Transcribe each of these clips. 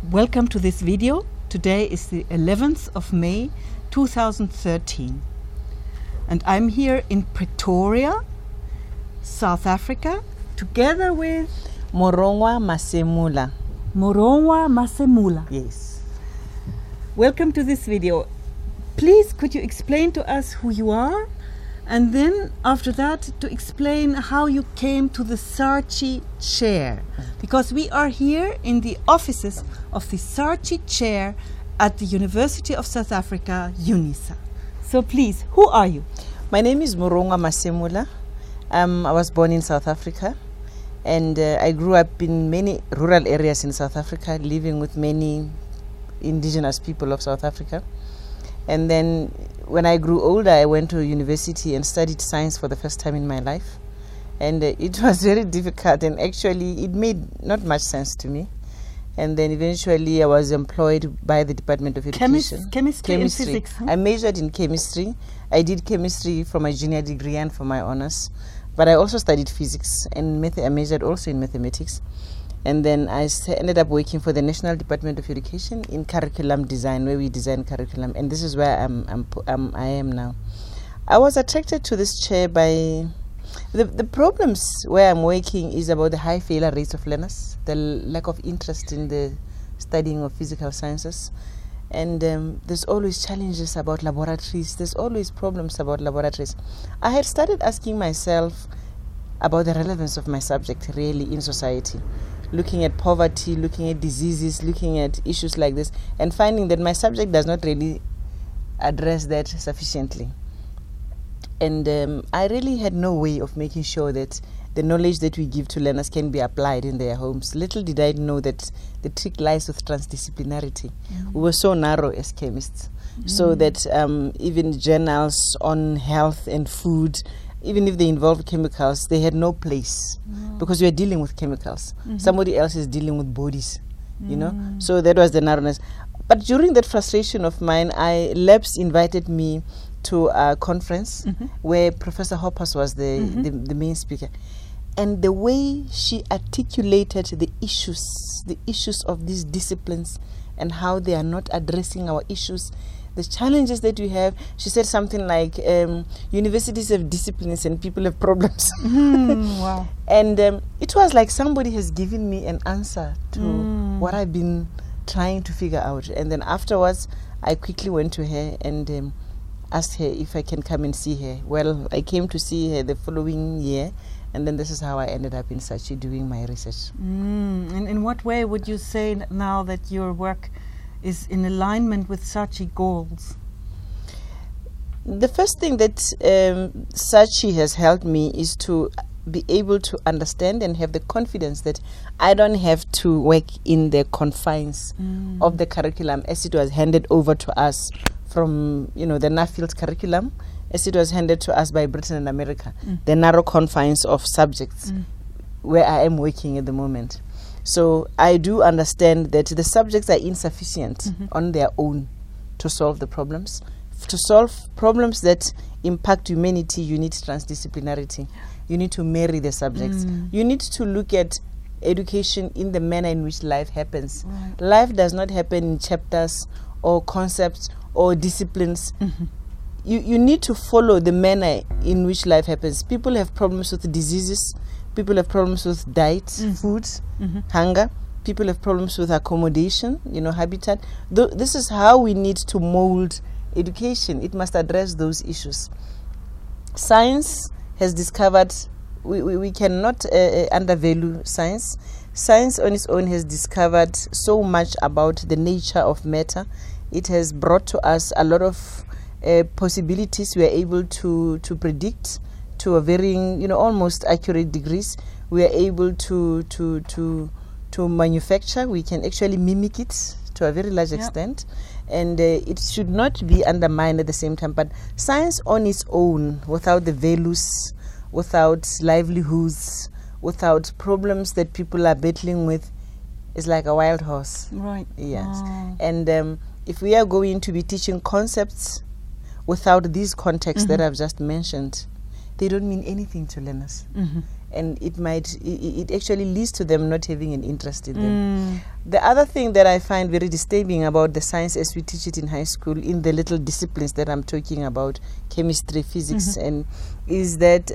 Welcome to this video. Today is the 11th of May 2013 and I'm here in Pretoria, South Africa, together with Morongwa Masemula. Morongwa Masemula. Yes. Welcome to this video. Please could you explain to us who you are, and then after that to explain how you came to the SARChI chair, because we are here in the offices of the SARChI chair at the University of South Africa, UNISA. So please, who are you? My name is Morongwa Masemula. I was born in South Africa, and I grew up in many rural areas in South Africa, living with many indigenous people of South Africa. And then when I grew older, I went to university and studied science for the first time in my life. And it was very difficult, and actually it made not much sense to me. And then eventually I was employed by the Department of Education. Chemistry and physics. Huh? I majored in chemistry. I did chemistry for my junior degree and for my honors. But I also studied physics, and I majored also in mathematics. And then I ended up working for the National Department of Education in curriculum design, where we design curriculum. And this is where I am now. I was attracted to this chair by the problems where I'm working is about the high failure rates of learners, the lack of interest in the studying of physical sciences. And there's always challenges about laboratories. There's always problems about laboratories. I had started asking myself about the relevance of my subject really in society, looking at poverty, looking at diseases, looking at issues like this, and finding that my subject does not really address that sufficiently. And I really had no way of making sure that the knowledge that we give to learners can be applied in their homes. Little did I know that the trick lies with transdisciplinarity. We were so narrow as chemists, so that even journals on health and food, even if they involve chemicals, they had no place because we are dealing with chemicals. Somebody else is dealing with bodies, you know. So that was the narrowness. But during that frustration of mine, Lebs invited me to a conference where Professor Hoppers was the main speaker. And the way she articulated the issues of these disciplines and how they are not addressing our issues, the challenges that we have. She said something like, universities have disciplines and people have problems. Wow. And it was like somebody has given me an answer to what I've been trying to figure out. And then afterwards, I quickly went to her and asked her if I can come and see her. Well, I came to see her the following year, and then this is how I ended up in SARChI doing my research. And in what way would you say now that your work is in alignment with SARChI goals? The first thing that SARChI has helped me is to be able to understand and have the confidence that I don't have to work in the confines of the curriculum as it was handed over to us from, the Nuffield curriculum, as it was handed to us by Britain and America, the narrow confines of subjects where I am working at the moment. So I do understand that the subjects are insufficient on their own to solve the problems. To solve problems that impact humanity, you need transdisciplinarity. You need to marry the subjects. You need to look at education in the manner in which life happens. Right. Life does not happen in chapters or concepts or disciplines. You need to follow the manner in which life happens. People have problems with diseases. People have problems with diet, food, hunger. People have problems with accommodation, habitat. This is how we need to mold education. It must address those issues. Science has discovered, we cannot undervalue science. Science on its own has discovered so much about the nature of matter. It has brought to us a lot of possibilities we are able to predict to a varying, almost accurate degrees. We are able to manufacture. We can actually mimic it to a very large extent, and it should not be undermined at the same time. But science on its own, without the values, without livelihoods, without problems that people are battling with, is like a wild horse. Right. Yes. And if we are going to be teaching concepts without these contexts that I've just mentioned, they don't mean anything to learners. and it actually leads to them not having an interest in them. The other thing that I find very disturbing about the science as we teach it in high school, in the little disciplines that I'm talking about, chemistry, physics, and is that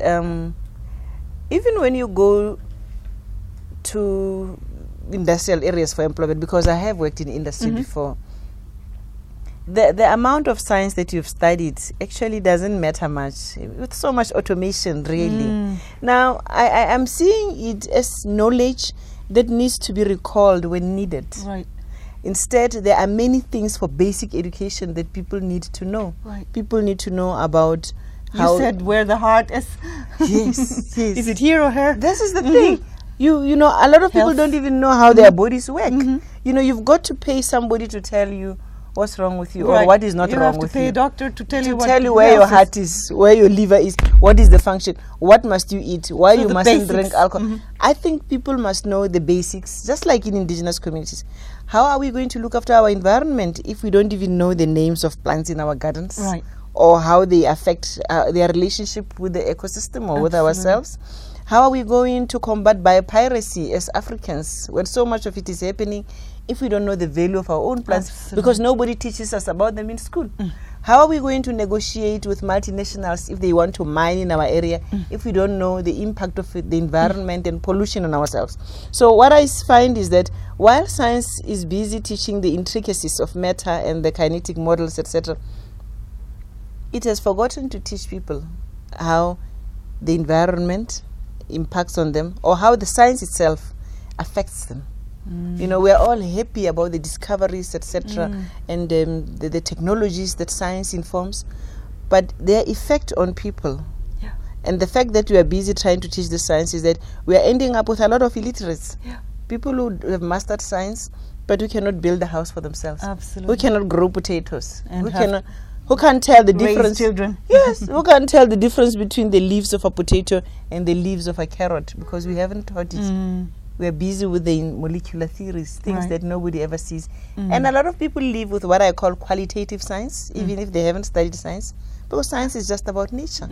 even when you go to industrial areas for employment, because I have worked in industry before, the amount of science that you've studied actually doesn't matter much with so much automation, really. Now, I am seeing it as knowledge that needs to be recalled when needed. Right. Instead, there are many things for basic education that people need to know. Right. People need to know about how... You said where the heart is. Yes, yes. Is it here or here? This is the thing. You know, a lot of people don't even know how their bodies work. You know, you've got to pay somebody to tell you what's wrong with you, or what is not wrong with you. You have to pay a doctor to tell you where your heart is, where your liver is, what is the function, what must you eat, why you mustn't drink alcohol. I think people must know the basics, just like in indigenous communities. How are we going to look after our environment if we don't even know the names of plants in our gardens? Right. Or how they affect their relationship with the ecosystem or with ourselves? How are we going to combat biopiracy as Africans when so much of it is happening if we don't know the value of our own plants? Because nobody teaches us about them in school. How are we going to negotiate with multinationals if they want to mine in our area if we don't know the impact of the environment and pollution on ourselves? So what I find is that while science is busy teaching the intricacies of matter and the kinetic models, etc., it has forgotten to teach people how the environment impacts on them, or how the science itself affects them. You know, we are all happy about the discoveries, etc., and the technologies that science informs, but their effect on people. And the fact that we are busy trying to teach the science is that we are ending up with a lot of illiterates. People who have mastered science, but who cannot build a house for themselves. Absolutely. Who cannot grow potatoes. And who can't tell the difference? Children. Yes, who can't tell the difference between the leaves of a potato and the leaves of a carrot, because we haven't taught it. We are busy with the molecular theories, things that nobody ever sees. And a lot of people live with what I call qualitative science, even if they haven't studied science, because science is just about nature.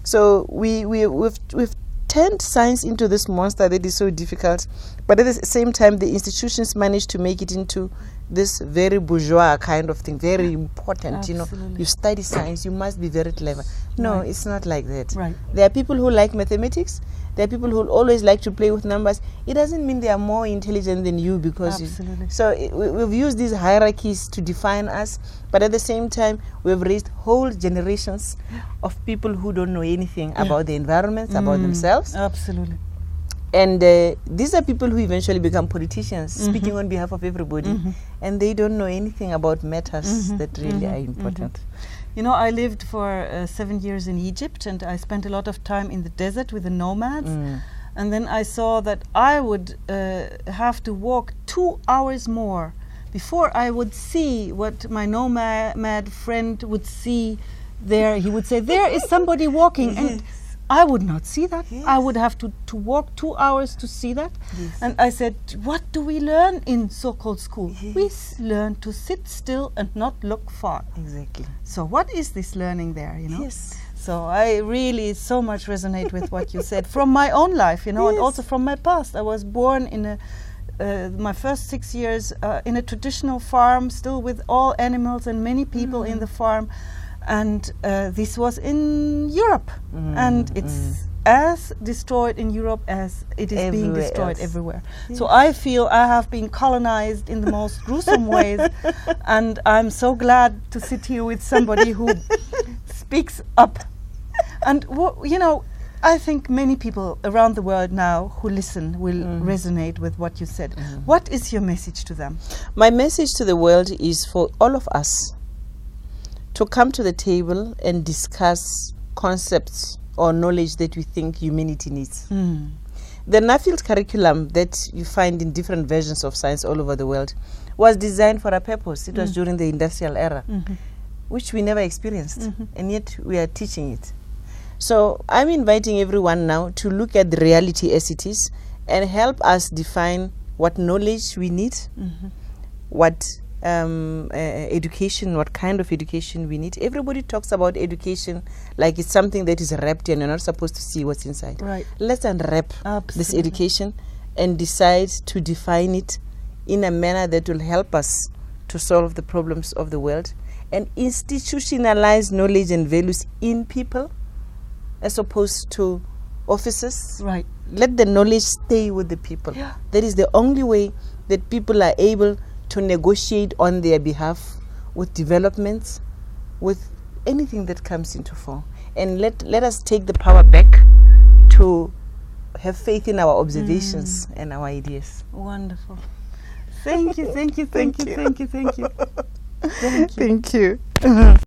So we've turned science into this monster that is so difficult, but at the same time the institutions manage to make it into this very bourgeois kind of thing, very important. Absolutely. You know, you study science, you must be very clever. No, it's not like that. Right. There are people who like mathematics. There are people who always like to play with numbers. It doesn't mean they are more intelligent than you, because we've used these hierarchies to define us, but at the same time we've raised whole generations of people who don't know anything about the environment, about themselves. Absolutely. And these are people who eventually become politicians, speaking on behalf of everybody, and they don't know anything about matters that really are important. You know, I lived for 7 years in Egypt, and I spent a lot of time in the desert with the nomads. And then I saw that I would have to walk 2 hours more before I would see what my nomad friend would see there. He would say, there is somebody walking. And I would not see that. I would have to walk 2 hours to see that. And I said, what do we learn in so-called school? We learn to sit still and not look far. Exactly. So what is this learning there, you know? So I really so much resonate with what you said from my own life, you know, and also from my past. I was born in my first 6 years in a traditional farm, still with all animals and many people in the farm. And this was in Europe, and it's as destroyed in Europe as it is being destroyed everywhere. So I feel I have been colonized in the most gruesome ways, and I'm so glad to sit here with somebody who speaks up. And you know, I think many people around the world now who listen will resonate with what you said. What is your message to them? My message to the world is for all of us to come to the table and discuss concepts or knowledge that we think humanity needs. The Nuffield curriculum that you find in different versions of science all over the world was designed for a purpose. It was during the industrial era, which we never experienced, and yet we are teaching it. So I'm inviting everyone now to look at the reality as it is and help us define what knowledge we need, what education, what kind of education we need. Everybody talks about education like it's something that is wrapped and you're not supposed to see what's inside. Right. Let's unwrap this Absolutely. education and decide to define it in a manner that will help us to solve the problems of the world and institutionalize knowledge and values in people as opposed to officers. Right. Let the knowledge stay with the people. Yeah. That is the only way that people are able to negotiate on their behalf with developments, with anything that comes into form. And let us take the power back to have faith in our observations and our ideas. Wonderful. Thank you, thank you, thank you, thank you, thank you. Thank you. Thank you.